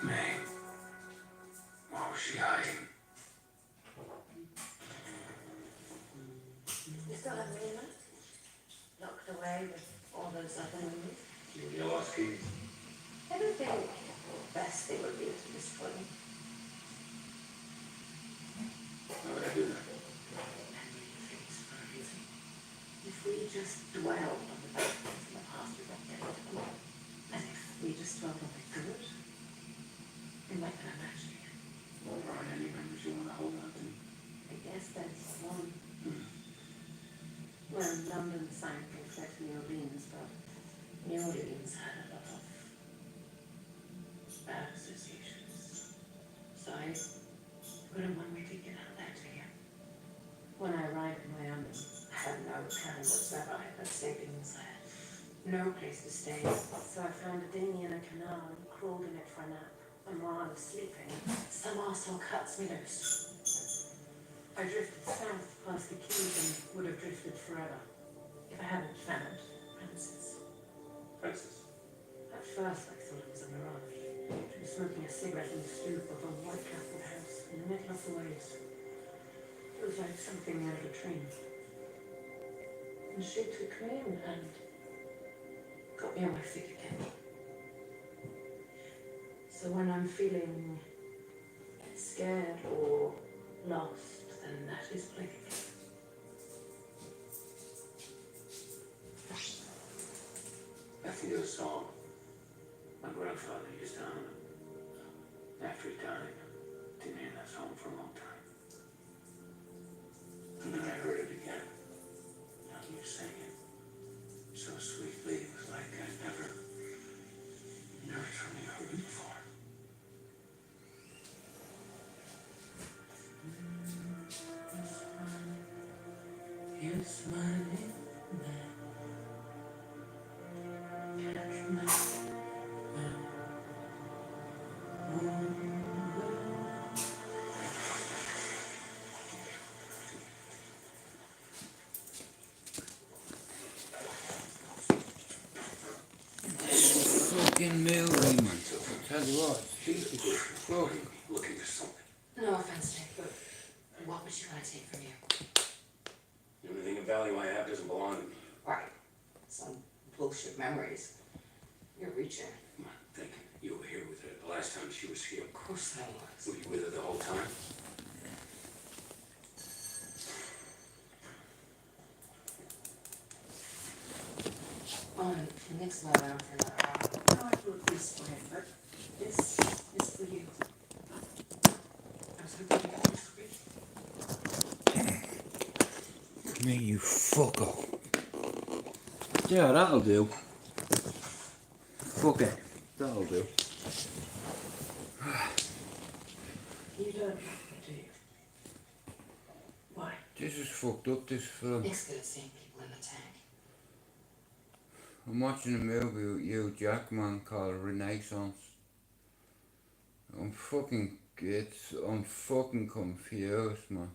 May, what was she hiding? You still have me in it? Locked away with all those other movies? You lost keys? Everything best they would be to destroy me. Why would I do that? If we just dwelled on the bad things in the past, we might get into them. And if we just dwelled on the good, we might not imagine it. Well, there aren't any memories you want to hold on to. I guess there's one. When London sank and fled to New Orleans, but New Orleans had a lot of bad associations. So I wouldn't want me to get out there to you. When I arrived in Miami, I had no plan whatsoever. I had no savings. I had no place to stay. So I found a dinghy in a canal and crawled in it for a nap. And while I was sleeping, some arsehole cuts me loose. I drifted south past the Keys and would have drifted forever if I hadn't found Francis. Francis? At first I thought it was a mirage. She was smoking a cigarette in the stoop of a white castle house in the middle of the waves. It was like something out of a dream. And she took me in and got me on my feet again. So when I'm feeling scared or lost, then that is playing. I think of a song my grandfather used to hum. After he died, didn't hear that song for a long time. And then I heard it again. Now you sang it so sweetly, it was like I'd never truly heard it before. You're smiling now. Catch my fucking movie, man. I tell you what, she's fucking looking for something. No offense, Dave, but what would you want to take from you? Everything of value I have doesn't belong to me. Right. Some bullshit memories. You're reaching. Come on, think. You were here with her the last time she was here. Of course I was. Were you with her the whole time? On Nick's not around for another hour. No, I wrote this for him, but this is for you. I was hoping to get this for you. Me, you fucker. Yeah, that'll do. Fuck it. That'll do. You don't have to, do you? Why? This is fucked up, this film. Nick's good at seeing people in the tank. I'm watching a movie with you, Jackman, called Renaissance. I'm fucking confused, man.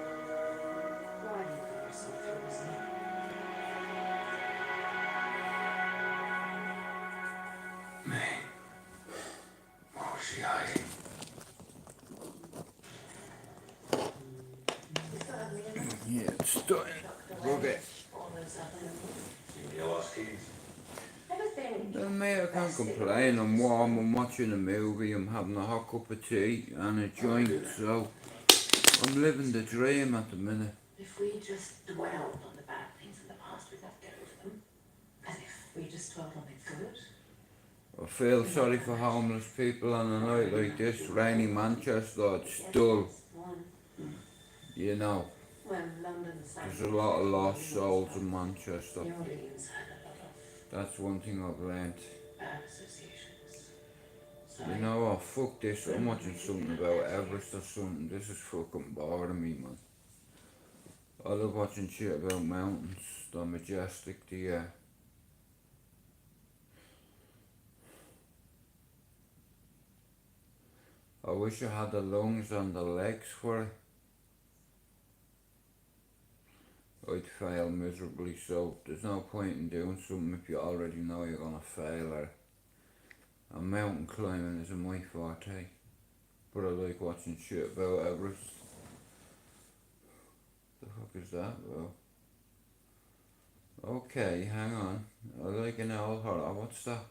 Why do you think you're so famous now? May, what was she hiding? You still have me in it? Yeah, it's starting. Locked Look away it. with all those other movies? You lost keys? Everything. Well, mate, I can't complain. I'm warm, I'm watching a movie, I'm having a hot cup of tea and a joint, so I'm living the dream at the minute. If we just dwelled on the bad things in the past, we'd never get over them. And if we just dwelled on the good, I feel sorry for homeless people on a night like this, rainy Manchester, it's dull, one. you know. When London sank, There's a lot of lost souls in Manchester. New Orleans had a lot of That's one thing I've learned. bad associations. So You know what, fuck this, I'm watching something about Everest or something, this is fucking boring me, man. I love watching shit about mountains, they're majestic, I wish I had the lungs and the legs for it. I'd fail miserably, so there's no point in doing something if you already know you're gonna fail at it. And mountain climbing isn't my forte, but I like watching shit about Everest. The fuck is that, bro? Okay, hang on. I like an owl horror. What's that?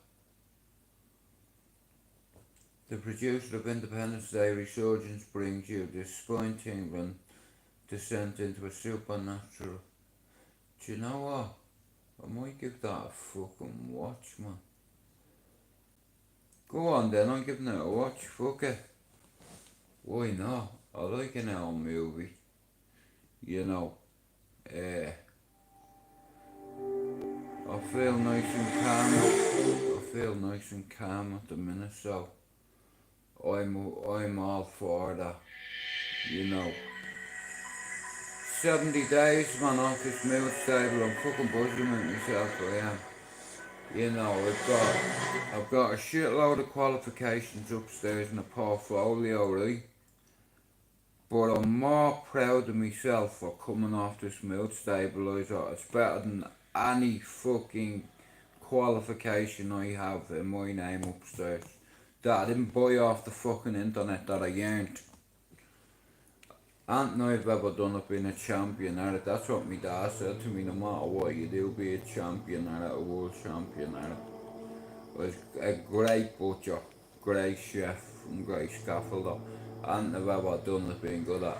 The producer of Independence Day Resurgence brings you this spine-tingling descent into a supernatural. Do you know what? I might give that a fucking watch, man. Go on then, I'm giving it a watch. Fuck it. Why not? I like an owl movie. You know, I feel nice and calm. I feel nice and calm at the minute, so I'm all for that. You know, 70 days, man, off this milk stable. I'm fucking buzzing with myself. I am. You know, I've got a shitload of qualifications upstairs in a portfolio, right? But I'm more proud of myself for coming off this milk stabiliser. It's better than any fucking qualification I have in my name upstairs that I didn't buy off the fucking internet that I earned. And I've ever done it being a champion at it. That's what my dad said to me, no matter what you do, be a champion at it, a world champion at it. I was a great butcher, great chef and great scaffolder. And I've ever done it being good at.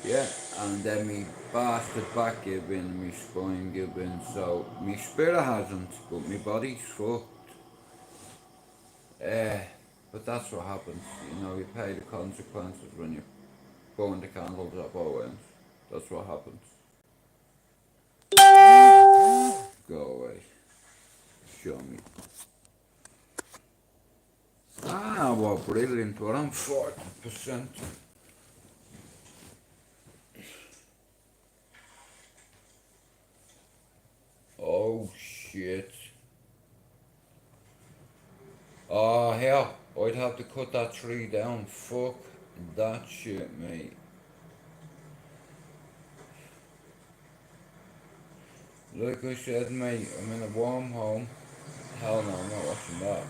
Yeah, and then me bastard back give in, me spine give in, so me spirit hasn't, but me body's fucked. But that's what happens, you know, you pay the consequences when you burn the candles at both ends. That's what happens. Go away. Show me. Ah, what brilliant, but I'm 40%. Oh shit. Oh hell, I'd have to cut that tree down. Fuck that shit, mate. Like I said, mate, I'm in a warm home. Hell no, I'm not watching that.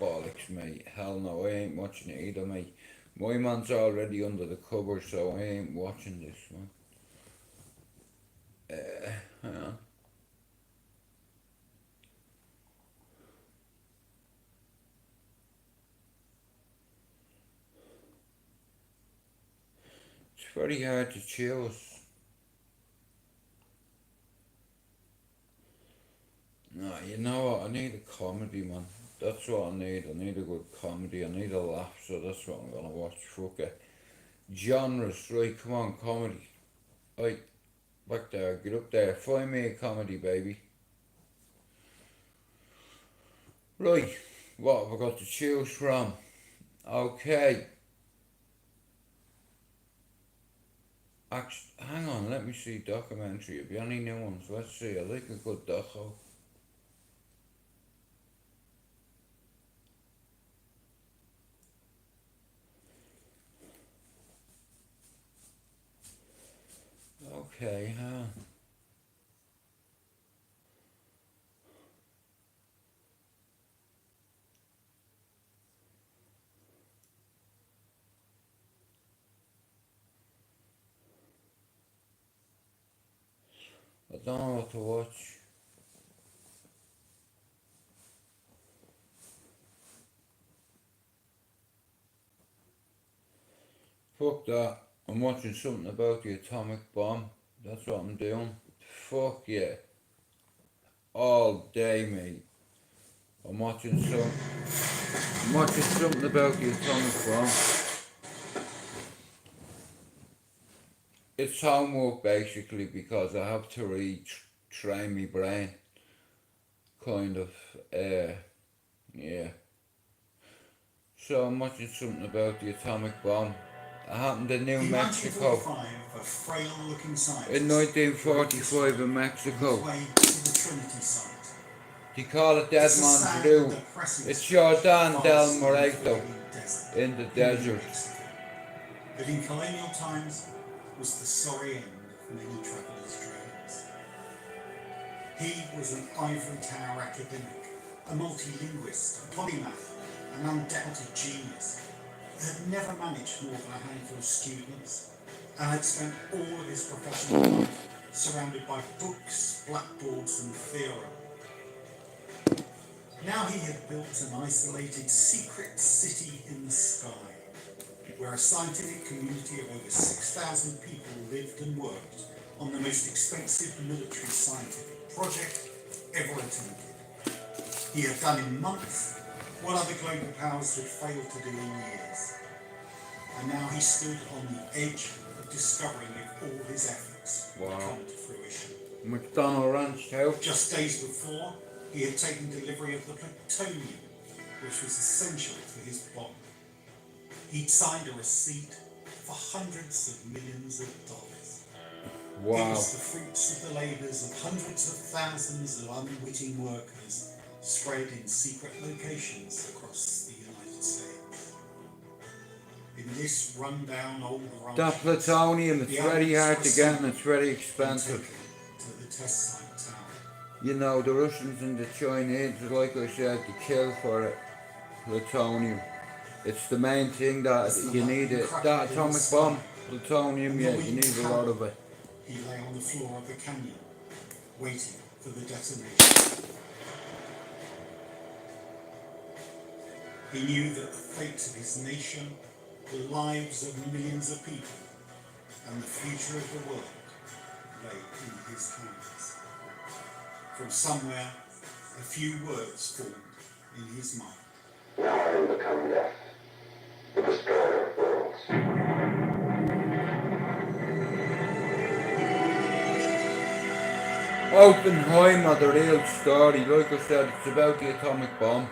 Bollocks, mate. Hell no, I ain't watching it either, mate. My man's already under the cover, so I ain't watching this one. Hang on. It's very hard to choose. No, you know what? I need a comedy, man. That's what I need. I need a good comedy. I need a laugh, so that's what I'm gonna watch. Fuck it. Genres, right? Come on, comedy. Right, back there. Get up there. Find me a comedy, baby. Right, what have I got to choose from? Okay. Hang on, let me see documentary. Have you any new ones? Let's see. I like a good doco. Okay, huh? I don't know what to watch. Fuck that. I'm watching something about the atomic bomb. That's what I'm doing. Fuck yeah. All day, mate. I'm watching something about the atomic bomb. It's homework basically because I have to retrain my brain. Kind of, yeah. So I'm watching something about the atomic bomb. It happened in New Mexico. In 1945 in Mexico. They call it Dead It's a Man's sad Rue. and depressing It's story of Jordan vast del and Moreto unforgiving desert in the in desert. Mexico, that in colonial times was the sorry end of many travellers' dreams. He was an ivory tower academic, a multilingualist, a polymath, an undoubted genius, that had never managed more than a handful of students, and had spent all of his professional life surrounded by books, blackboards and theorem. Now he had built an isolated secret city in the sky, where a scientific community of over 6,000 people lived and worked on the most expensive military scientific project ever attempted. He had done in months what other global powers had failed to do in years. And now he stood on the edge of discovering if all his efforts would come to fruition. McDonald Ranch House. Just days before, he had taken delivery of the plutonium, which was essential for his bomb. He'd signed a receipt for hundreds of millions of dollars. It Wow. was the fruits of the labours of hundreds of thousands of unwitting workers spread in secret locations across the United States. In this rundown old ranch, That plutonium, it's the very hard elements to were get and it's very taken expensive. to the test site tower. You know, the Russians and the Chinese, like I said, they kill for it. Plutonium. It's the main thing that you need it. That atomic bomb, plutonium, yeah, you need a lot of it. He lay on the floor of the canyon, waiting for the detonation. He knew that the fate of his nation, the lives of millions of people, and the future of the world lay in his hands. From somewhere, a few words formed in his mind. Now I am become death, the destroyer of worlds. Oppenheimer, the real story, like I said, it's about the atomic bomb.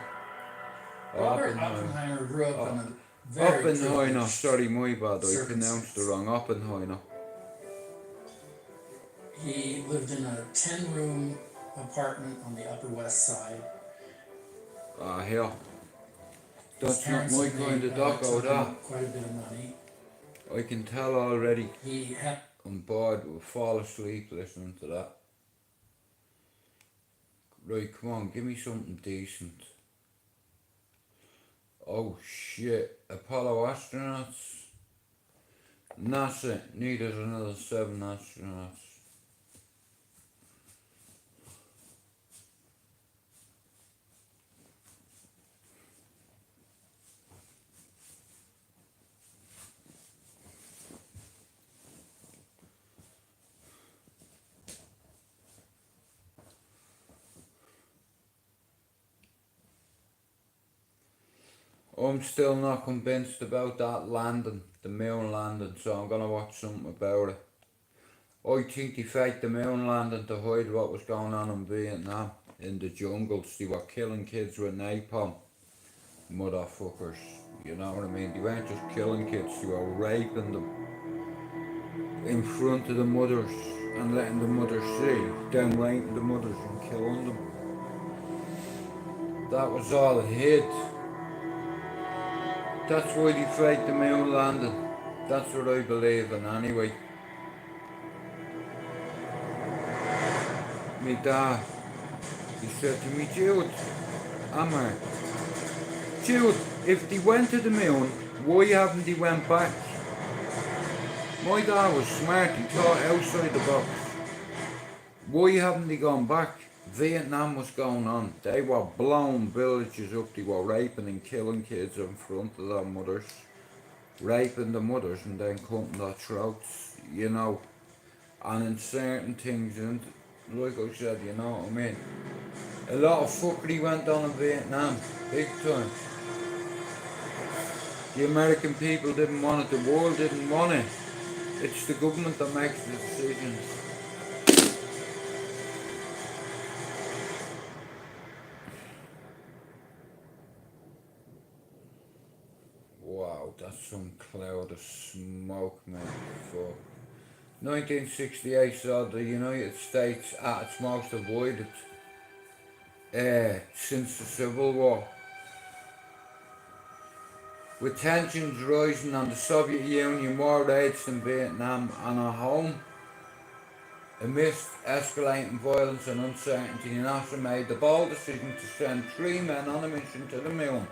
Robert Oppenheimer grew up in a very Oppenheimer, privileged sorry, my bad, I pronounced circumstance. it wrong. Oppenheimer. He lived in a 10-room apartment on the Upper West Side. Here. His That's not parents my had kind made, of dog, took that. him quite a bit of money. I can tell already. He had I'm bored, we'll fall asleep listening to that. Right, come on, give me something decent. Oh shit, Apollo astronauts? NASA needed another 7 astronauts. I'm still not convinced about that landing, the moon landing, so I'm gonna watch something about it. I think they faked the moon landing to hide what was going on in Vietnam, in the jungles. They were killing kids with napalm. Motherfuckers, you know what I mean? They weren't just killing kids, they were raping them in front of the mothers and letting the mothers see, then raping the mothers and killing them. That was all hid. That's why they faked the moon landing. That's what I believe in anyway. Me dad, he said to me, Jude, Amar, Jude, if they went to the moon, why haven't they went back? My dad was smart, he thought outside the box. Why haven't they gone back? Vietnam was going on. They were blowing villages up, they were raping and killing kids in front of their mothers. Raping the mothers and then cutting their throats, you know. And in certain things, and like I said, you know what I mean? A lot of fuckery went on in Vietnam, big time. The American people didn't want it, the world didn't want it. It's the government that makes the decisions. Wow, that's some cloud of smoke, man. Fuck. 1968 saw the United States at its most avoided since the Civil War. With tensions rising on the Soviet Union, war raids in Vietnam and at home, amidst escalating violence and uncertainty, NASA made the bold decision to send 3 men on a mission to the moon.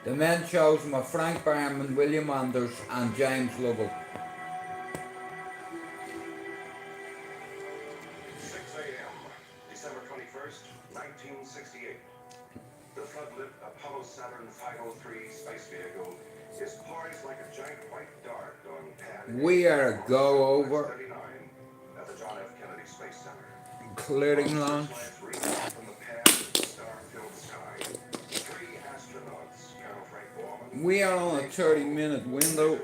The men chosen were Frank Barman, William Anders and James Lovell. 6 a.m., December 21st, 1968. The flood-lit Apollo Saturn 503 space vehicle is poised like a giant white dart on pad. We are a go over 39 at the John F. Kennedy Space Center. clearing launch. From the pad to the star-filled sky. 3 astronauts, Colonel Frank Borman, We are on a 30-minute window.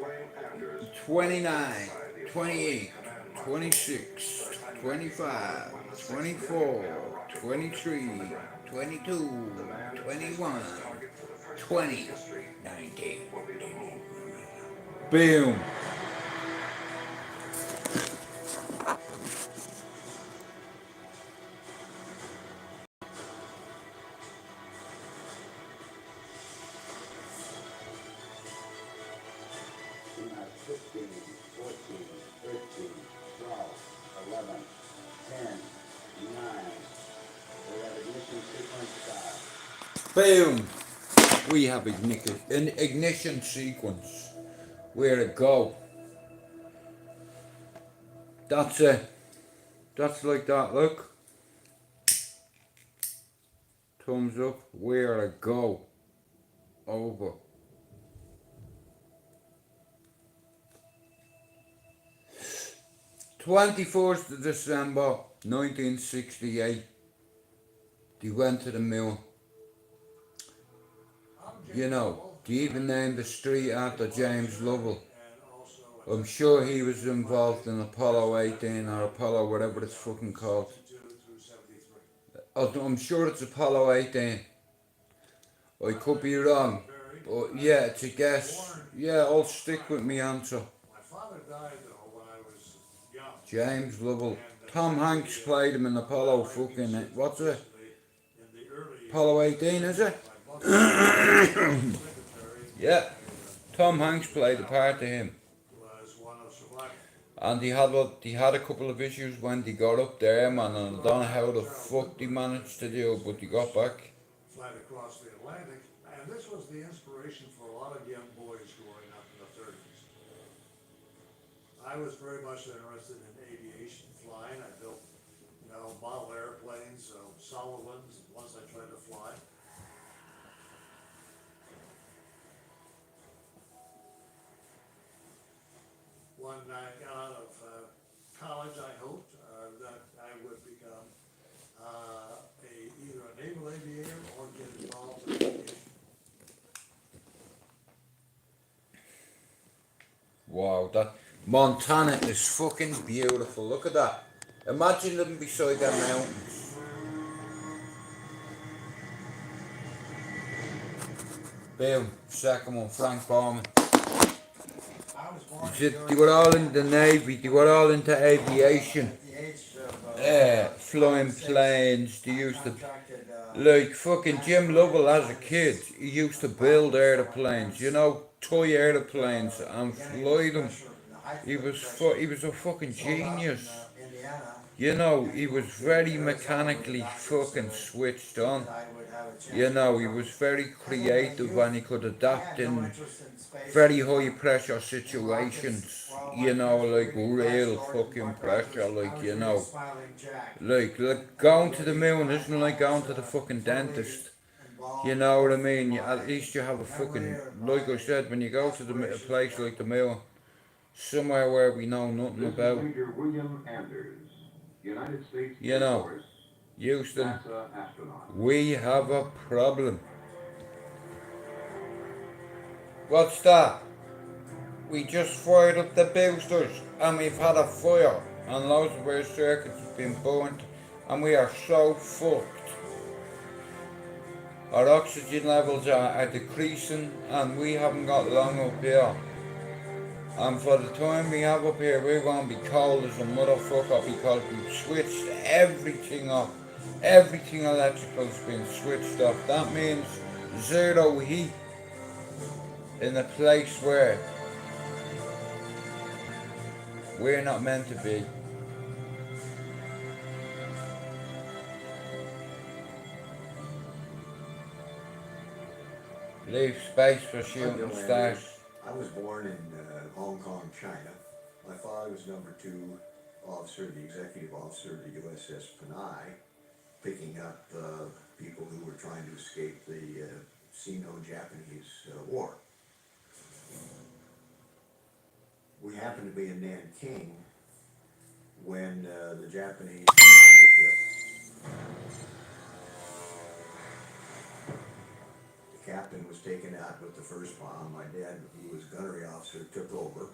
29, 28, 26, 25, 24, 23, 22, 21, 20, 19. Boom. You have 15, 14, 13, 12, 11, 10, 9. We have ignition sequence start. Boom. We have an ignition sequence. Where to go. That's it. That's like that, look. Thumbs up. Where to go. Over. '21st of December 1968. They went to the moon. You know, they even named the street after James Lovell. I'm sure he was involved in Apollo 18 or Apollo whatever it's fucking called. I'm sure it's Apollo 18. I could be wrong. But yeah, it's a guess. Yeah, I'll stick with my answer. My father died though when I was young. James Lovell. Tom Hanks played him in Apollo fucking, what's it? In the early Apollo 18, is it? Yeah. Tom Hanks played the part of him. was one of survivors. And he had a couple of issues when they got up there, man, and I don't know how the fuck they managed to do it, but they got back. Flight across the Atlantic, and this was the inspiration for a lot of young boys growing up in the 30s. I was very much interested in aviation, flying. I built, model airplanes, Sullivans, ones I tried to fly. When I got out of college, I hoped that I would become either a naval aviator or get involved in aviation. Wow, that Montana is fucking beautiful. Look at that. Imagine living beside them mountains. Boom, second one, Frank Borman. They were all in the Navy, they were all into aviation. Flying planes, they used to, like fucking Jim Lovell as a kid, he used to build airplanes, toy airplanes and fly them. He was a fucking genius. He was very mechanically fucking switched on. He was very creative and he could adapt in very high pressure situations. Like real fucking pressure, like going to the moon isn't like going to the fucking dentist. You know what I mean? At least you have a fucking, like I said, when you go to a place like the moon, somewhere where we know nothing about. Major William Anders, United States Houston, NASA astronaut. we have a problem. What's that? We just fired up the boosters and we've had a fire and loads of our circuits have been burnt and we are so fucked. Our oxygen levels are decreasing and we haven't got long up here. And for the time we have up here, we're going to be cold as a motherfucker because we've switched everything off. Everything electrical's been switched off. That means zero heat in a place where we're not meant to be. Leave space for shooting stars. I was born in Hong Kong, China. My father was number 2 officer, the executive officer of the USS Panay, picking up people who were trying to escape the Sino-Japanese War. We happened to be in Nanking when the Japanese bombed the ship. The captain was taken out with the first bomb. My dad, who was gunnery officer, took over.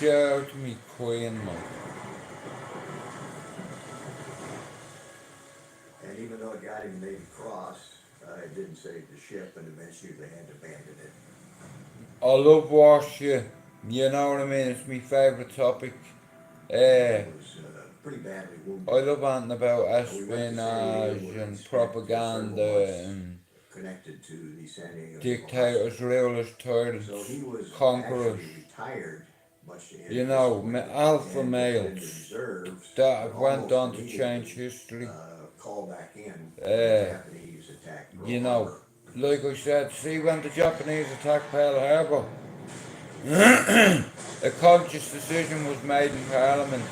Shout me Queen, man. And even though it got him Navy Cross, it didn't save the ship, and eventually they had to abandon it. I love warship. You know what I mean? It's my favourite topic. It was pretty badly wounded. I love anything about espionage and propaganda and connected to the San Diego dictators, rulers, tyrants, so he was conquerors. actually retired, much to his You know, disappointment, alpha and males reserves, that but went almost on to immediately, change history. call back in when the Japanese attacked Pearl You know, Harbor. like I said, see when the Japanese attacked Pearl Harbor, a conscious decision was made in Parliament,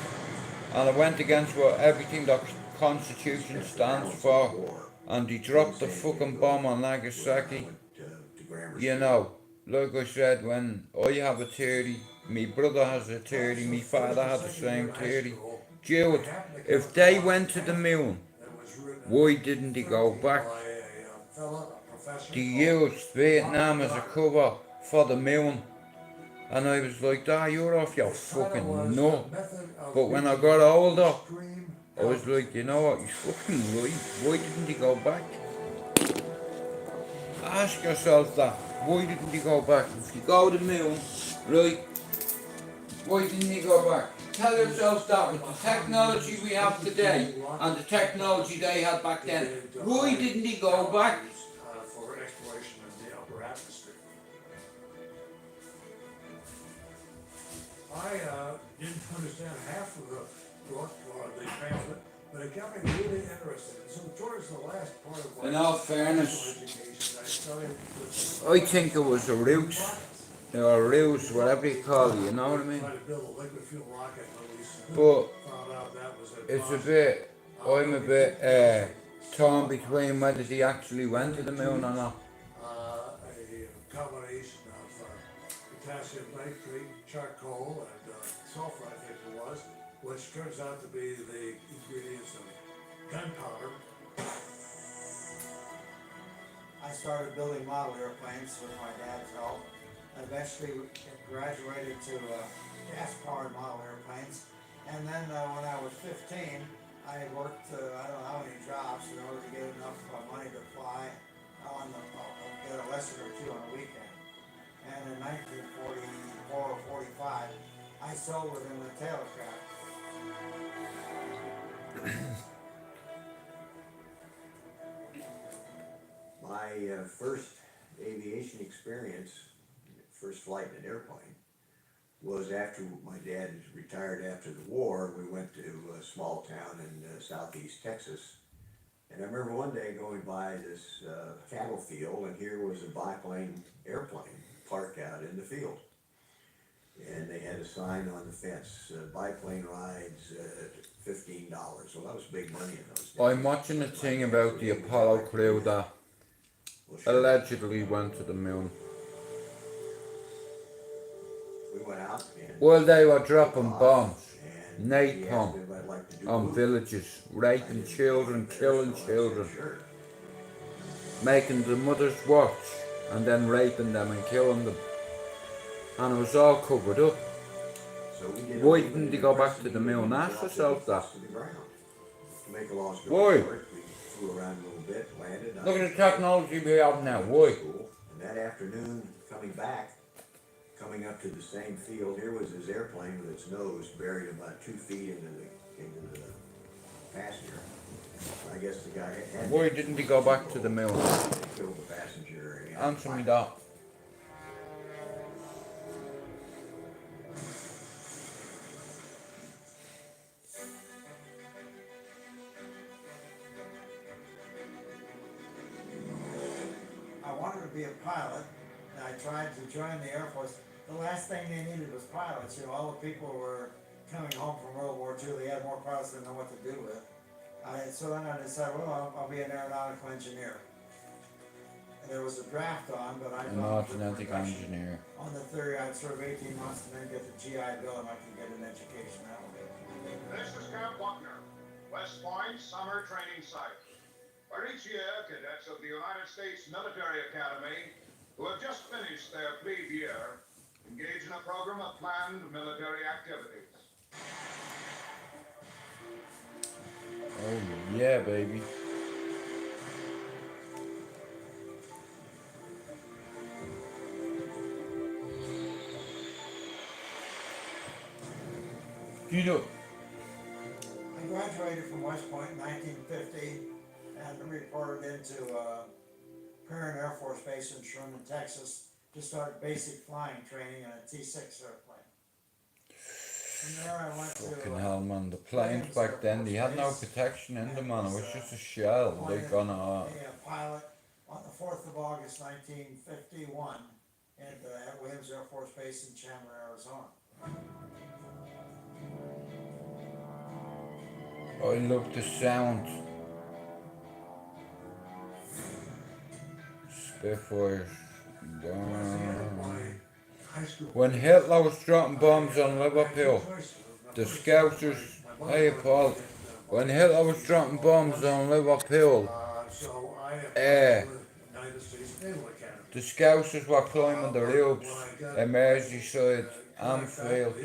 and it went against what everything that Constitution stands for, and they dropped the fucking bomb on Nagasaki. You know, like I said, when I have a theory, my brother has a theory, my father had the same theory. Jude, if they went to the moon, why didn't they go back? They used Vietnam as a cover for the moon. And I was like, you're off your fucking nut. But when I got older, I was like, you know what, you're fucking right. Why didn't he go back? Ask yourself that. Why didn't he go back? If you go to the moon, right, why didn't he go back? Tell yourself that with the technology we have today and the technology they had back then, why didn't he go back? For exploration of the upper atmosphere. I didn't understand half of the book or the pamphlet, but it got me really interested. So towards the last part of my In all fairness, education, I started with I think it was a ruse, or ruse, whatever you call it, you know what I mean? trying to build a liquid fuel rocket, but we soon But found out that was it's a bit, I'm a bit torn between whether they actually went to the moon or not. a combination of potassium nitrate, charcoal, and sulfur, I think it was, which turns out to be the ingredients of gunpowder. I started building model airplanes with my dad's help. Eventually graduated to gas-powered model airplanes. And then when I was 15, I worked I don't know how many jobs in order to get enough money to fly get a lesson or two on a weekend. And in 1944 or 45, I sold it in the tail craft. My first aviation experience, first flight in an airplane, was after my dad retired after the war. We went to a small town in southeast Texas. And I remember one day going by this cattle field, and here was a biplane airplane parked out in the field. And they had a sign on the fence, biplane rides, $15. Well, that was big money in those days. I'm watching a thing about the Apollo crew that allegedly went to the moon. We went out and While they were dropping bombs, and he asked me napalm if I'd like to do on movies. villages, raping children, killing children, Sure. making the mothers watch, and then raping them and killing them. And it was all covered up. So we did Why didn't they go back to the moon? Ask yourself that. To the ground. To make a long Why? story short, we flew around a little bit, landed. Look at the technology we have now. Why? And that afternoon, coming up to the same field, here was his airplane with its nose buried about 2 feet into the passenger. I guess the guy had. Why didn't he go back to the moon? They killed the passenger. And Answer me that. I wanted to be a pilot, and I tried to join the Air Force. The last thing they needed was pilots. You know, all the people were coming home from World War II. They had more pilots than they know what to do with. So then I decided, well, I'll be an aeronautical engineer. And there was a draft on, but I An aeronautic engineer. on the theory I'd serve 18 months and then get the GI Bill and I could get an education that way. This is Camp Buckner, West Point Summer Training Site, where each year cadets of the United States Military Academy, who have just finished their plebe year, engage in a program of planned military activities. Oh yeah, baby. You know, I graduated from West Point in 1950 and reported into Perrin Air Force Base in Sherman, Texas to start basic flying training in a T-6 airplane. From there I went fucking to hell, man. The planes back then, they had no protection in them, man. It was just a shell. Like on a. a pilot on the 4th of August 1951 at Williams Air Force Base in Chandler, Arizona. I love the sound. Spitfires. When Hitler was dropping bombs on Liverpool, the Scousers. Hey Paul. When Hitler was dropping bombs on Liverpool, the Scousers were climbing the roofs at Merseyside, Anfield,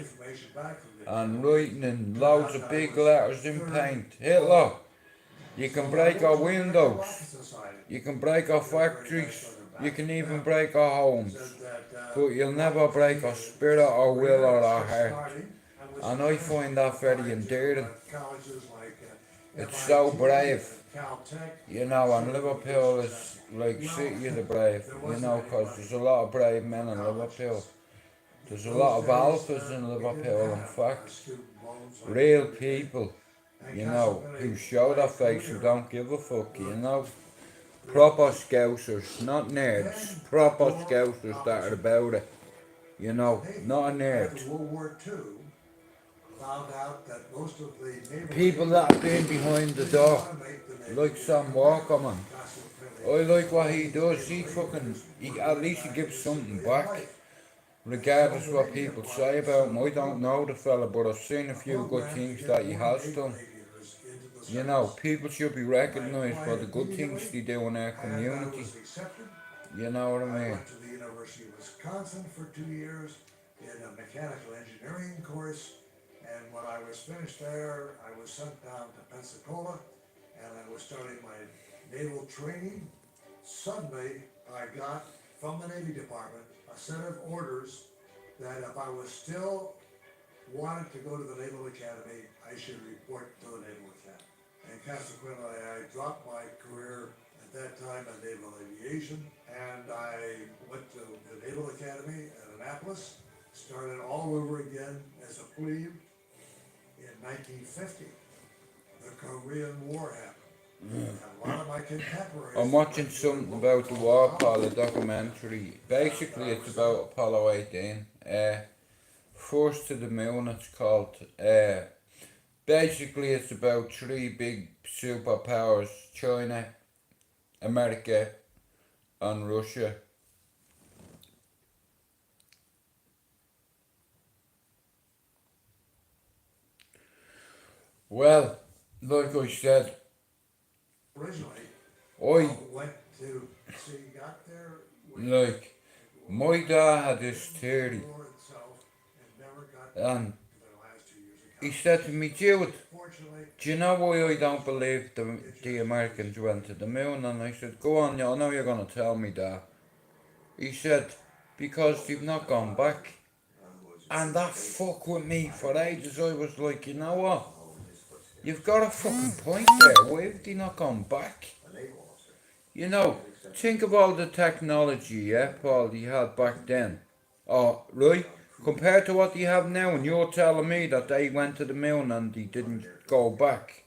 and writing in loads of big letters in paint. Hitler, you can break our windows, you can break our factories, you can even break our homes, but you'll never break our spirit or will or our heart. And I find that very endearing. It's so brave, you know, and Liverpool is like City of the Brave, you know, because there's a lot of brave men in Liverpool. There's a lot of alphas in Liverpool, in fact. Real people, you know, who show their face, who don't give a fuck, you know. Proper Scousers, not nerds. Proper Scousers that are about it, you know, not a nerd. World War II, found out that most of the People that have been behind the door, like Sam Walker, man. I like what he does. At least he gives something back. Regardless of what people say about him, I don't know the fella, but I've seen a few good things that he has done. You know, people should be recognised for the good things they do in our community. You know what I mean? I went to the University of Wisconsin for 2 years in a mechanical engineering course, and when I was finished there, I was sent down to Pensacola, and I was starting my naval training. Suddenly, I got from the Navy Department a set of orders that if I was still wanted to go to the Naval Academy, I should report to the Naval Academy. And consequently, I dropped my career at that time in naval aviation, and I went to the Naval Academy at Annapolis, started all over again as a plebe in 1950. The Korean War happened. And a lot of my contemporaries... I'm watching something about the war, Paul, a documentary. Basically, it's about Apollo 18. First to the Moon, it's called. Basically, it's about three big superpowers: China, America, and Russia. Well, like I said, Originally, I went to, so you got there... like, my dad had this theory, War itself, and never got and to the last 2 years of he said to me, Jude, Fortunately, do you know why I don't believe the Americans went to the moon? And I said, go on, I know you're going to tell me that. He said, because they've not gone back. And that fucked with me for ages. I was like, you know what? You've got a fucking point there. Why have they not gone back? You know, think of all the technology, yeah, Paul, you had back then. Oh, right? Compared to what you have now, and you're telling me that they went to the moon and they didn't go back.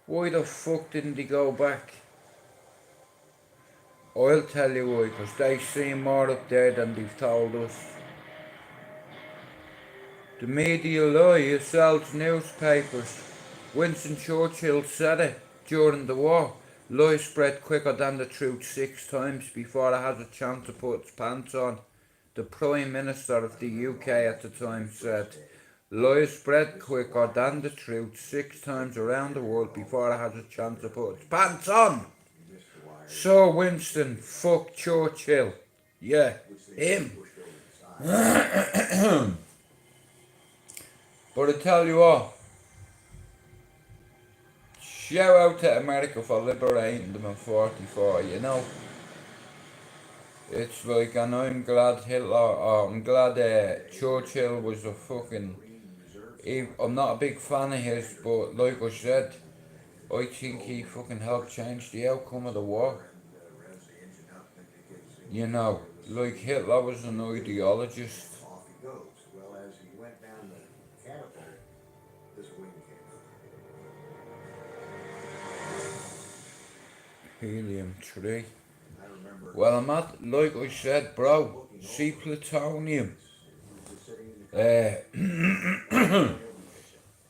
Why the fuck didn't they go back? I'll tell you why, because they seen more up there than they've told us. The media lie, it sells newspapers. Winston Churchill said it during the war. Lies spread quicker than the truth 6 times before it has a chance to put its pants on. The Prime Minister of the UK at the time said, lies spread quicker than the truth 6 times around the world before it has a chance to put its pants on. So Winston, fuck Churchill. Yeah, him. But I tell you what, shout out to America for liberating them in 44, you know. It's like, and I'm glad I'm glad Churchill was a fucking, I'm not a big fan of his, but like I said, I think he fucking helped change the outcome of the war. You know, like Hitler was an ideologist. Off he goes. Well, as he went down the catapult, this wing came out. Helium-3. I remember. Well, I'm at, like I said, bro, see plutonium.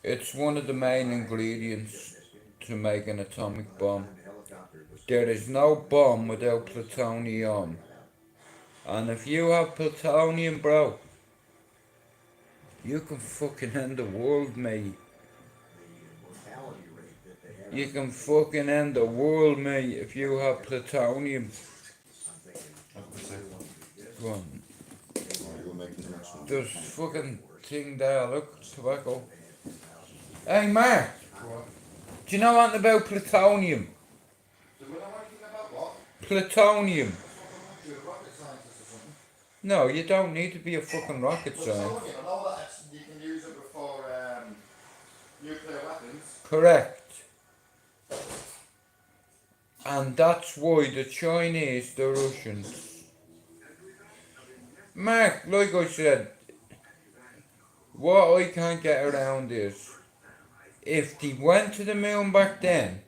It's one of the main ingredients to make an atomic bomb. There is no bomb without plutonium. And if you have plutonium, bro, you can fucking end the world, mate. You can fucking end the world, mate, if you have plutonium. Go on. There's fucking thing there, look, tobacco. Hey, Mark. Do you know anything about plutonium? Plutonium. No, you don't need to be a fucking rocket scientist. I know that you can use it before nuclear weapons. Correct. And that's why the Chinese, the Russians. Mark, like I said, what I can't get around is, if they went to the moon back then,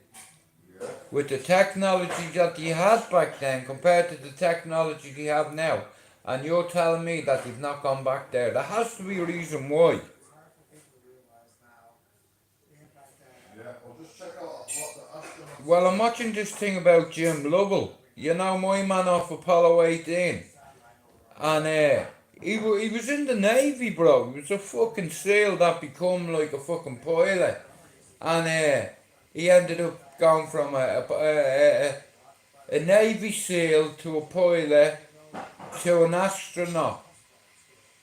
with the technology that they had back then compared to the technology they have now, and you're telling me that they've not gone back there, there has to be a reason why. Well, I'm watching this thing about Jim Lovell, you know, my man off Apollo 18, and he was in the Navy, bro. He was a fucking SEAL that become like a fucking pilot, and he ended up going from a Navy SEAL to a pilot to an astronaut.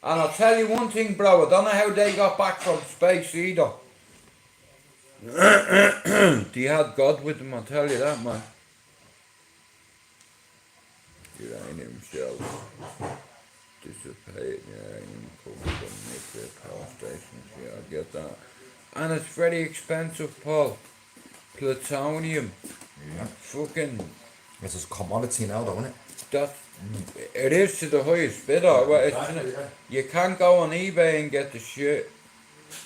And I'll tell you one thing, bro, I don't know how they got back from space either. They had God with them, I'll tell you that, man. Uranium shells dissipate, uranium covered from nuclear power stations, yeah, I get that. And it's very expensive, Paul. Plutonium. Yeah. Fucking. It's a commodity now, though, isn't it? That, it is to the highest bidder. Well, it's, you can't go on eBay and get the shit.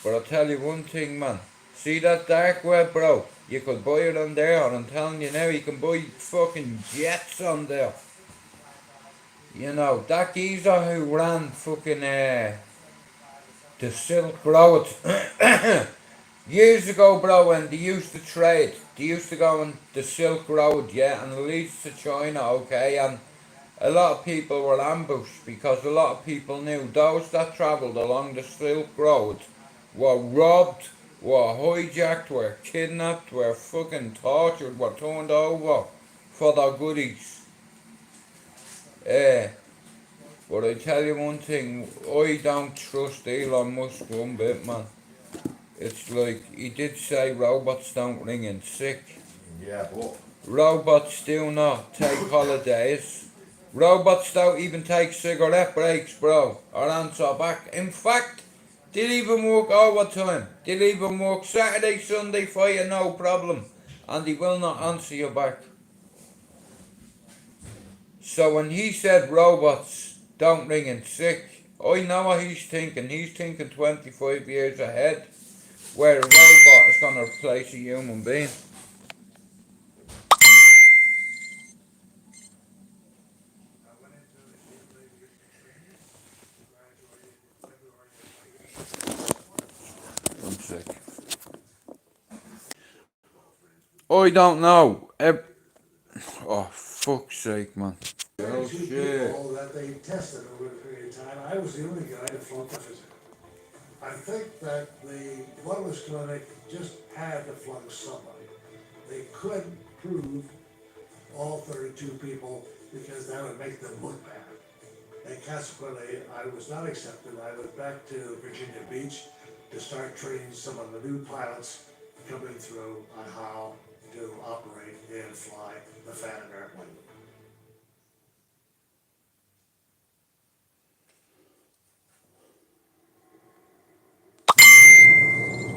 But I'll tell you one thing, man. See that dark web, bro? You could buy it on there, and I'm telling you now, you can buy fucking jets on there. You know, that geezer who ran fucking the Silk Road years ago, bro, when they used to trade, they used to go on the Silk Road, yeah, and it leads to China, okay, and a lot of people were ambushed because a lot of people knew those that travelled along the Silk Road were robbed, were hijacked, were kidnapped, were fucking tortured, were turned over for their goodies. But I tell you one thing, I don't trust Elon Musk one bit, man. It's like, he did say robots don't ring in sick. Yeah, but robots do not take holidays. Robots don't even take cigarette breaks, bro, or answer back. In fact, They'll even work overtime. They'll even work Saturday, Sunday for you, no problem. And they will not answer you back. So when he said robots don't ring in sick, I know what he's thinking. He's thinking 25 years ahead, where a robot is going to replace a human being. I went into the field aviation training, graduated in February of 1964. One sec. I don't know. Oh, fuck's sake, man. Oh, 32 shit. people that they tested over a period of time. I was the only guy to flunk the physical. I think that the wellness clinic just had to flunk somebody. They couldn't prove all 32 people because that would make them look bad. And consequently, I was not accepted. I went back to Virginia Beach to start training some of the new pilots coming through on how to operate and fly the Phantom airplane.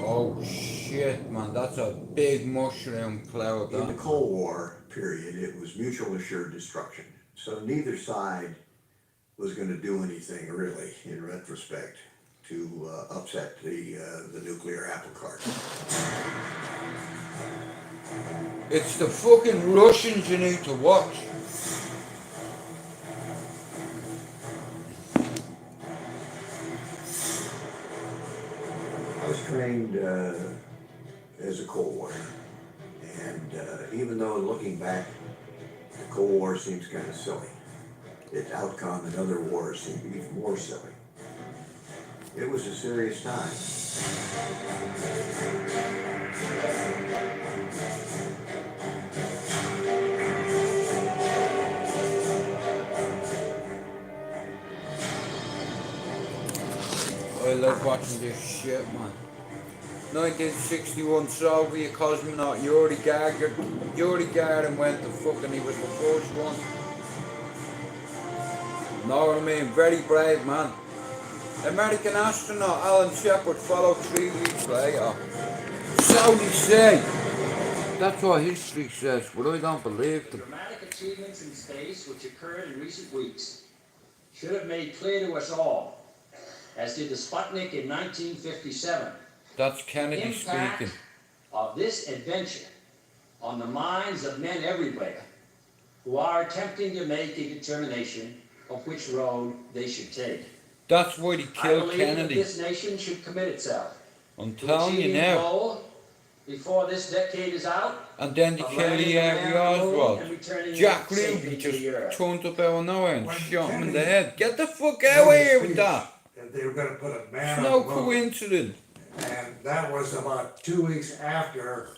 Oh shit, man, that's a big mushroom cloud. In the Cold War period, it was mutual assured destruction. So neither side was going to do anything really, in retrospect, to upset the nuclear apple cart. It's the fucking Russians you need to watch. I was trained as a Cold Warrior, and even though looking back, the Cold War seems kind of silly, its outcome in other wars seemed even more silly. It was a serious time. I love watching this shit, man. 1961 Soviet cosmonaut Yuri Gagarin went to fucking, he was the first one. Know what I mean? Very brave man. American astronaut Alan Shepard followed 3 weeks later. So they say. That's what history says, but I don't believe them. Dramatic achievements in space which occurred in recent weeks should have made clear to us all, as did the Sputnik in 1957, That's Kennedy the impact speaking. of this adventure on the minds of men everywhere who are attempting to make a determination of which road they should take. That's why they I killed believe that Kennedy. this nation should commit itself I'm to telling you achieving the now. goal before this decade is out. And then they of killed landing the a man Harry on the moon Oswald. and returning Jack safely Ruby to just the Earth. turned up out of nowhere and When shot him in the Kennedy- head. Get the fuck out of here with that. And they were going to put a man It's on no the moon. coincidence. And that was about 2 weeks after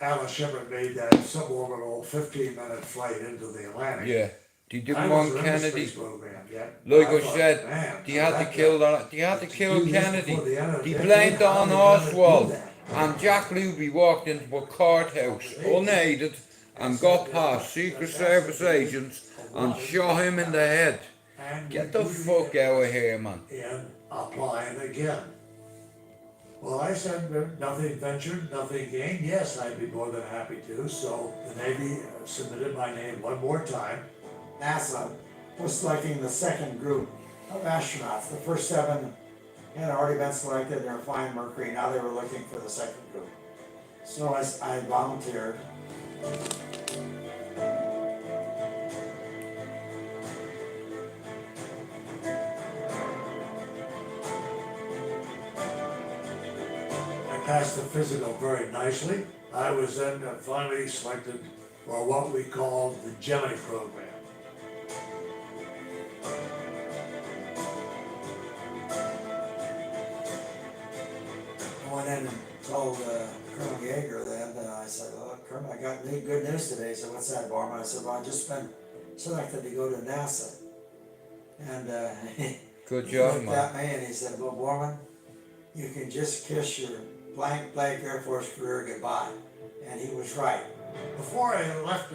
Alan Shepard made that suborbital 15-minute flight into the Atlantic. Yeah. They I didn't was want in the Kennedy. space program yet. Like I thought, said, man, they had to that kill guy- that. They had to kill 2 years Kennedy. before the end of the They decade, blamed it how on they gonna do Oswald. that? And Jack Ruby walked into a courthouse unaided and got past Secret Service agents and shot him in the head. And Get the we fuck out of here, man. in applying again. Well, I said nothing ventured, nothing gained. Yes, I'd be more than happy to. So the Navy submitted my name one more time. NASA was selecting the second group of astronauts. The first 7 had already been selected, they were flying Mercury, now they were looking for the second group. So I volunteered. I passed the physical very nicely. I was then finally selected for what we called the Gemini program. I went in and told Colonel Yeager then, and I said, "Oh, Colonel, I got good news today." He said, "What's that, Borman?" I said, "Well, I just been selected to go to NASA." And Good he job, looked man. at me and he said, "Well, Borman, you can just kiss your blank Air Force career goodbye." And he was right. Before I left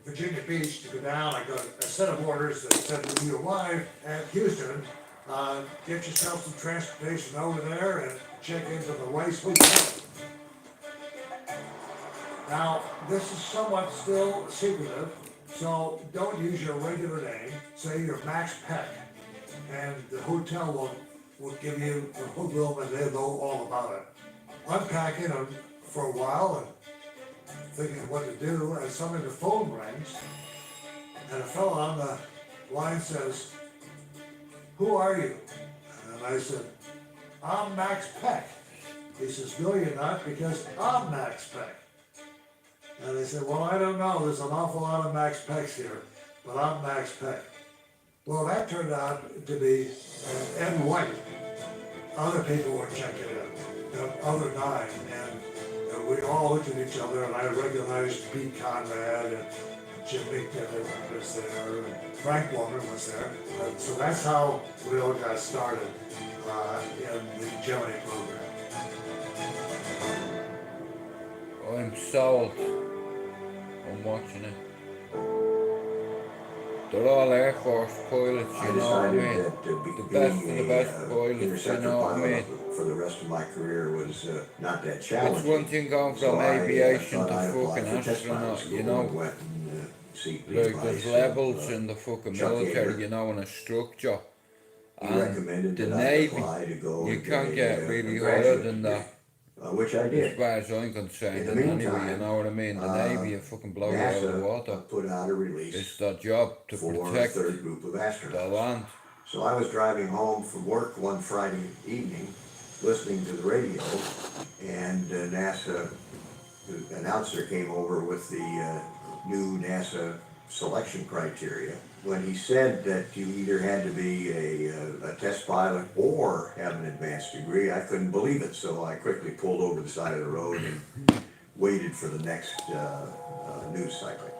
Virginia Beach to go down, I got a set of orders that said when you arrive at Houston, Get yourself some transportation over there and check into the Waste Hotel. Now, this is somewhat still secretive, so don't use your regular name. Say you're Max Peck, and the hotel will give you the hood room and they'll know all about it. I'm packing for a while and thinking what to do, and suddenly the phone rings, and a fellow on the line says, "Who are you?" And I said, "I'm Max Peck." He says, "No, you're not, because I'm Max Peck." And they said, "Well, I don't know, there's an awful lot of Max Pecks here, but I'm Max Peck." Well, that turned out to be Ed White. Other people were checking in, the other 9, and we all looked at each other, and I recognized Pete Conrad, and Jim McDevitt was there, and Frank Woman was there. So that's how we all got started in the Gemini program. I'm sold. I'm watching it. They're all Air Force pilots, you know what I mean? The best of the best pilots, you know what I mean? For the rest of my career was not that challenging. It's one thing going from aviation to fucking astronaut, you know? Like there's levels in the fucking military, you know, in a structure. And the Navy, you can't get really higher than that. Which I did. As far as I'm concerned, In the anyway, meantime, you know what I mean? The Navy will fucking blow you out of the water. put out a release It's their job to for protect the third group of the astronauts. land. So I was driving home from work one Friday evening, listening to the radio, and NASA, the announcer came over with the new NASA selection criteria. When he said that you either had to be a test pilot or have an advanced degree, I couldn't believe it, so I quickly pulled over the side of the road and waited for the next news cycle.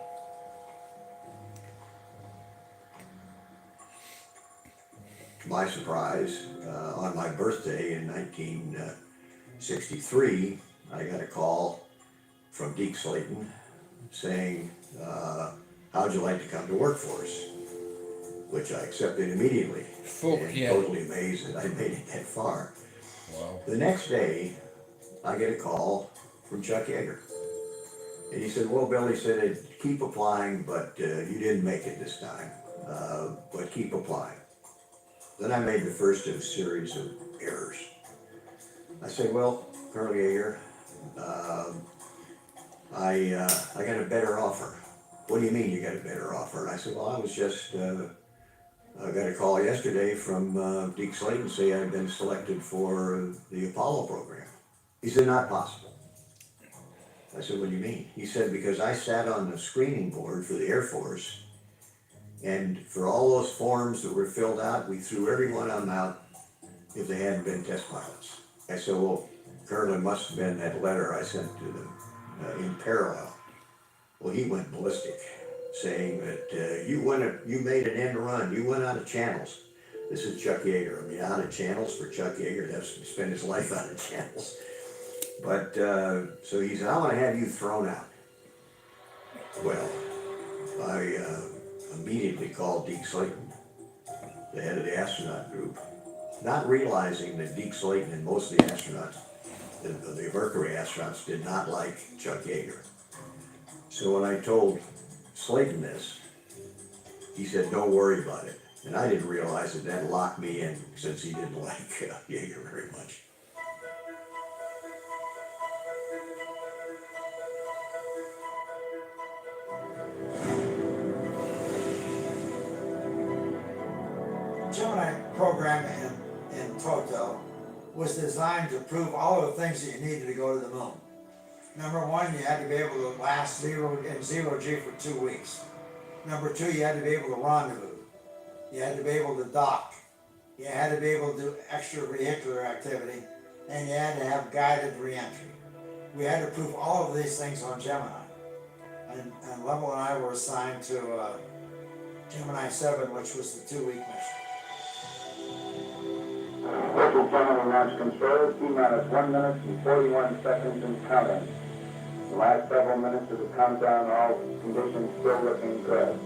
To my surprise, on my birthday in 1963, I got a call from Deke Slayton saying, "How'd you like to come to work for us?" Which I accepted immediately. Fuck and yeah. Totally amazed that I made it that far. Wow. The next day, I get a call from Chuck Yeager. And he said, "Well, Bill," he said, "keep applying, but you didn't make it this time. But keep applying." Then I made the first of a series of errors. I said, "Well, Colonel Yeager, I got a better offer." "What do you mean you got a better offer?" And I said, "Well, I was just, I got a call yesterday from Deke Slayton saying I'd been selected for the Apollo program." He said, "Not possible." I said, "What do you mean?" He said, "Because I sat on the screening board for the Air Force, and for all those forms that were filled out, we threw every one of them out if they hadn't been test pilots." I said, "Well, Colonel, it must have been that letter I sent to them in parallel." Well, he went ballistic, saying that you made an end run, you went out of channels. This is Chuck Yeager. I mean, out of channels for Chuck Yeager, that's spent his life out of channels. But, so he said, "I want to have you thrown out." Well, I immediately called Deke Slayton, the head of the astronaut group, not realizing that Deke Slayton and most of the astronauts, the Mercury astronauts, did not like Chuck Yeager. So when I told Slayton this, he said, "Don't worry about it." And I didn't realize that locked me in, since he didn't like Yeager very much. Gemini program in Toto was designed to prove all of the things that you needed to go to the moon. Number one, you had to be able to last zero G for 2 weeks. Number two, you had to be able to rendezvous. You had to be able to dock. You had to be able to do extravehicular activity, and you had to have guided reentry. We had to prove all of these things on Gemini. And Lovell and I were assigned to Gemini 7, which was the 2-week mission. This is Gemini launch control, T-minus 1 minute and 41 seconds and counting. The last several minutes of the countdown, all conditions still looking good.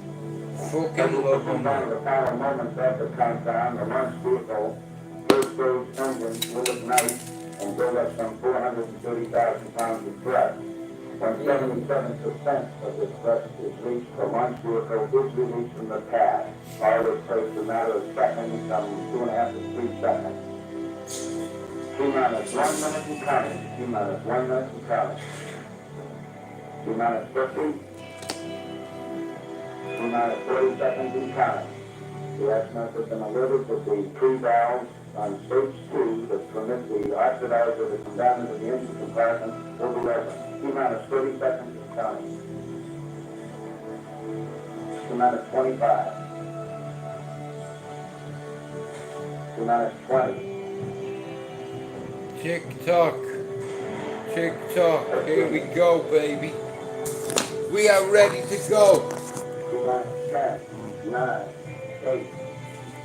Fucking love them, Down man. the final moments after countdown, the launch vehicle first stage engine will ignite and build up some 430,000 pounds of thrust. When 77% of this thrust is reached, the launch vehicle is released from the pad. All this takes a matter of seconds, some 2.5 to 3 seconds. T-minus 1 minute and counting. T-minus 1 minute and counting. T-minus 50. T-minus 40 seconds and counting. The astronauts have been alerted that the three valves on stage 2 that permit the oxidizer to come down into the engine compartment will be open. T-minus 30 seconds and counting. T-minus 25. T-minus 20. Tick tock. Tick tock. Here we go, baby. We are ready to go. T-minus 10, 9, 8,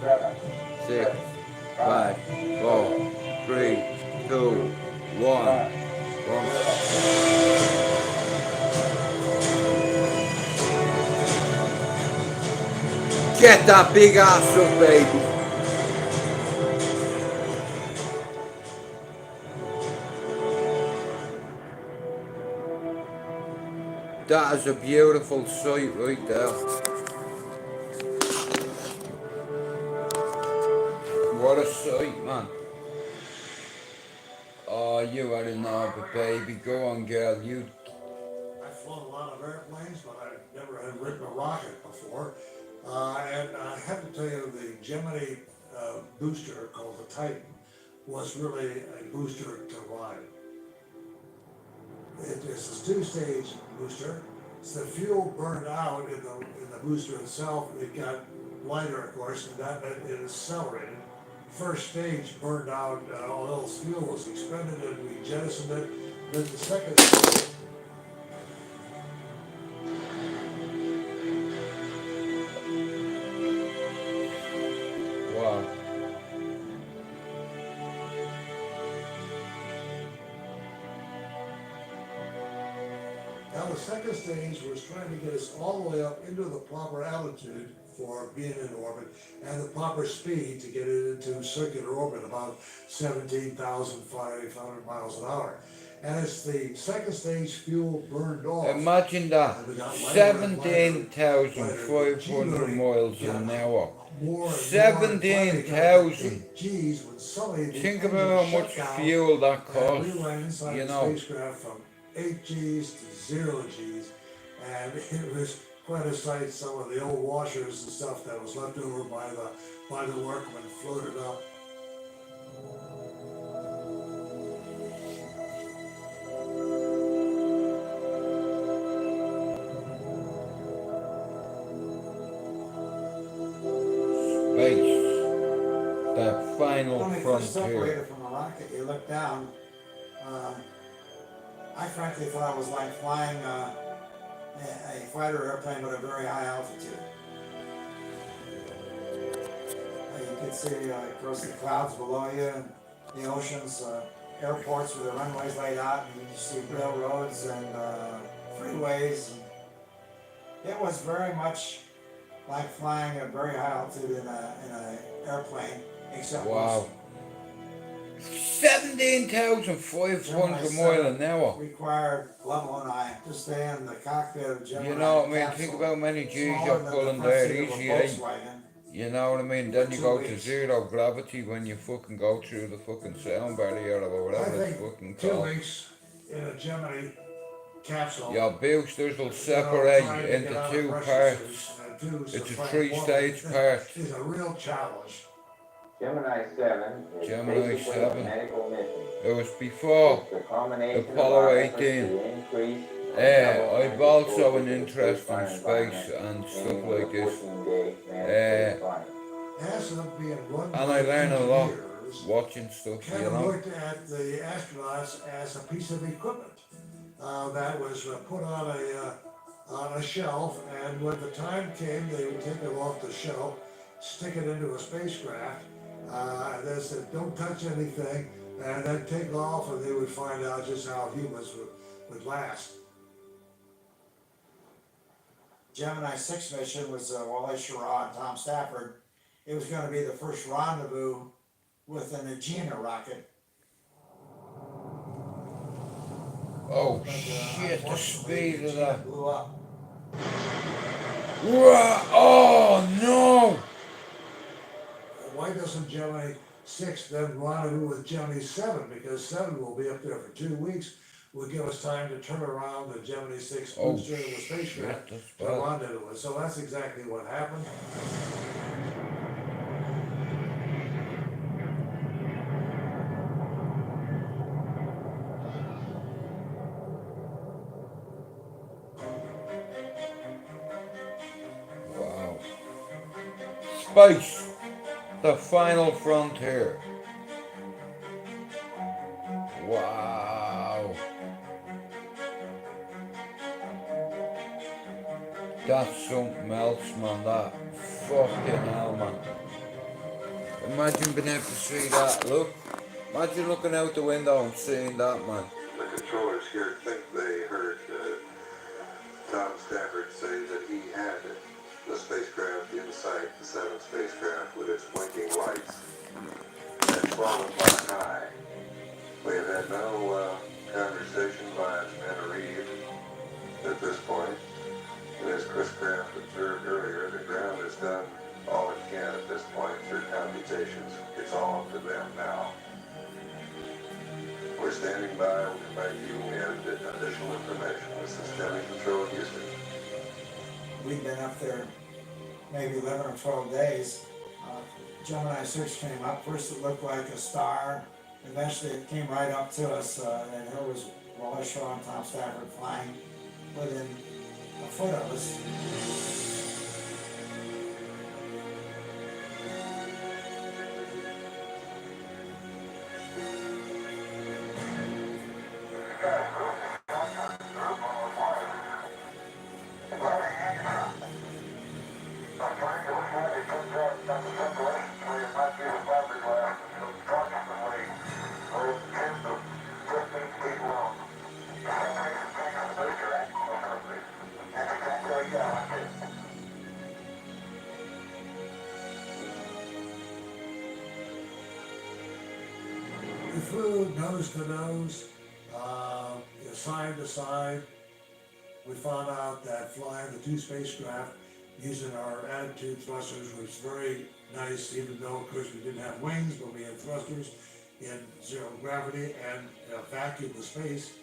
7, 6, 5, 4, 3, 2, 1. Get that big ass up, baby. That is a beautiful sight right there. What a sight, man. Oh, you are in orbit, baby. Go on, girl. You. I've flown a lot of airplanes, but I've never had ridden a rocket before. And I have to tell you, the Gemini booster called the Titan was really a booster to ride. It is a two-stage booster. So the fuel burned out in the booster itself. It got lighter, of course, and that meant it accelerated. First stage burned out, all else fuel was expended, and we jettisoned it. Then the second stage. Wow. Now the second stage was trying to get us all the way up into the proper altitude for being in orbit and the proper speed to get it into circular orbit, about 17,500 miles an hour. And as the second stage fuel burned off, Imagine that. 17,500 miles an hour. 17,000. Think about how much fuel that costs. We went inside You the know. spacecraft from 8 Gs to 0 Gs, and it was quite a sight. Some of the old washers and stuff that was left over by the workmen floated up. Space. That final When we first frontier. separated from the rocket, you look down. I frankly thought it was like flying a fighter airplane at a very high altitude. You could see, of course, the clouds below you and the oceans, airports with the runways laid out, and you see railroads and freeways. And it was very much like flying at very high altitude in an airplane, except Wow. 17,500 miles an hour. required Lovell and I to stay in the cockpit of Gemini. You know what I mean? capsule, Think about how many G's smaller you're than the pulling front there, seat of a easy, eh? Volkswagen. You know what I mean? Then you For go 2 to weeks. zero gravity when you fucking go through the fucking sound barrier or I whatever it's think fucking 2 called. weeks in a Gemini capsule. Your boosters will trying to separate get into out of 2 pressure parts. suits and do It's some a flying 3-stage woman part. is a real challenge. Gemini 7 is Gemini basically 7. a medical mission. It was before It's a combination Apollo of our efforts 18. to increase I've also an interest in space and stuff like this. NASA being run And I by learn a lot engineers watching stuff, kind you of know. looked at the astronauts as a piece of equipment that was put on a shelf, and when the time came, they would take it off the shelf, stick it into a spacecraft. They said, "Don't touch anything," and then take off, and they would find out just how humans would last. Gemini 6 mission was Wally Schirra and Tom Stafford. It was going to be the first rendezvous with an Agena rocket. Oh But, shit, the unfortunately, speed of Agena that. blew up. Oh no! Why doesn't Gemini 6 then rendezvous with Gemini 7? Because 7 will be up there for 2 weeks. Will give us time to turn around the Gemini 6 booster of the spacecraft to rendezvous with. So that's exactly what happened. Wow. Space, the final frontier. Wow. That's something else, man. That fucking hell, man. Imagine being able to see that. Look. Imagine looking out the window and seeing that, man. The controllers here think they heard Tom Stafford say that he had the spacecraft inside the 7th spacecraft with its blinking lights and 12 o'clock high. We have had no conversation by Commander Reed at this point. And as Chris Kraft observed earlier, the ground has done all it can at this point through computations. It's all up to them now. We're standing by. We'll come back to you when we have additional information. This is County Control Houston. We've been up there maybe 11 or 12 days. Gemini 6 came up. First it looked like a star. Eventually it came right up to us, and there was Wally Schirra and Tom Stafford flying within a foot of us. We flew nose to nose, side to side. We found out that flying the 2 spacecraft using our attitude thrusters was very nice, even though, of course, we didn't have wings, but we had thrusters in zero gravity and vacuum the space,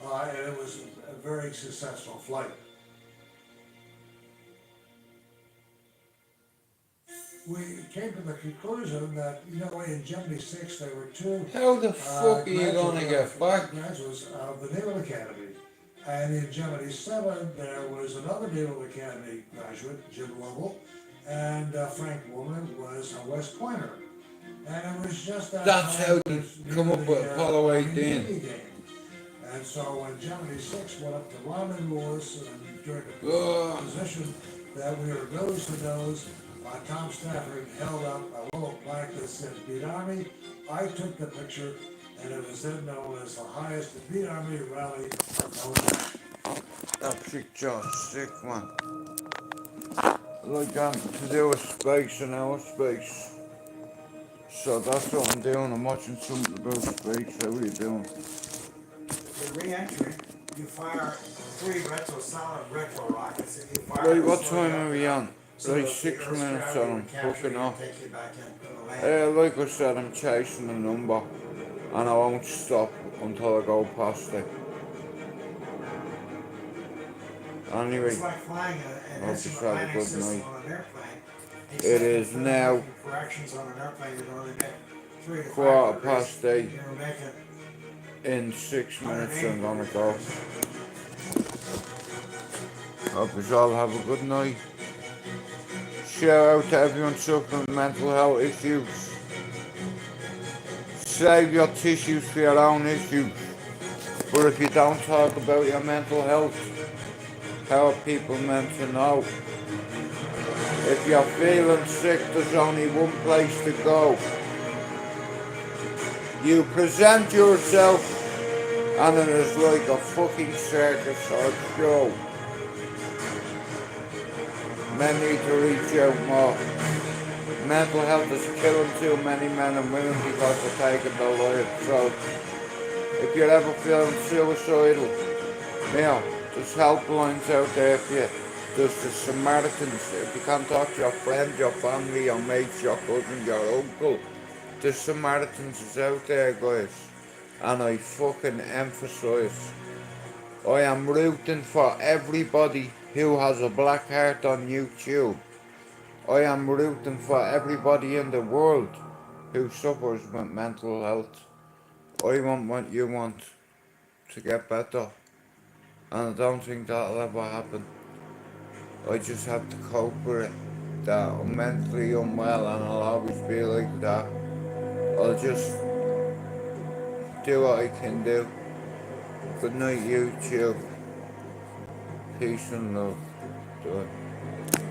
and it was a very successful flight. We came to the conclusion that, in Gemini 6 there were 2 How the fuck are you gonna get back? graduates of the Naval Academy. And in Gemini 7 there was another Naval Academy graduate, Jim Lovell, and Frank Woolman was a West Pointer. And it was just that That's time how was they come up with Apollo 18. And so when Gemini 6 went up to rendezvous us and during the position that we were nose to nose, Tom Stafford held up a little plaque that said Beat Army. I took the picture, and it was then known as the highest Beat Army rally known. That picture's sick, man. Like to do with space and our space. So that's what I'm doing. I'm watching something about space. How are you doing? The re-entry, you fire 3 solid retro rockets. And you fire Right, what time are we on? Right, 6 minutes and I'm fucking off. Like I said, I'm chasing the number and I won't stop until I go past it. Anyway, it's like flying an instrument planning system on an airplane. It is now corrections on an airplane, you only make 3 to 5 8:15. You're making In 6 minutes I'm gonna go. Hope you all have a good night. Shout out to everyone suffering with mental health issues. Save your tissues for your own issues. But if you don't talk about your mental health, how are people meant to know? If you're feeling sick, there's only one place to go. You present yourself and it is like a fucking circus or show. Men need to reach out more. Mental health is killing too many men and women because they're taking their lives. So if you're ever feeling suicidal, there's helplines out there for you. There's the Samaritans. If you can't talk to your friends, your family, your mates, your cousin, your uncle, the Samaritans is out there, guys. And I fucking emphasise, I am rooting for everybody who has a black heart on YouTube. I am rooting for everybody in the world who suffers with mental health. I want what you want to get better. And I don't think that'll ever happen. I just have to cope with it. That I'm mentally unwell and I'll always be like that. I'll just do what I can do. Good night, YouTube. Peace and love. Do it.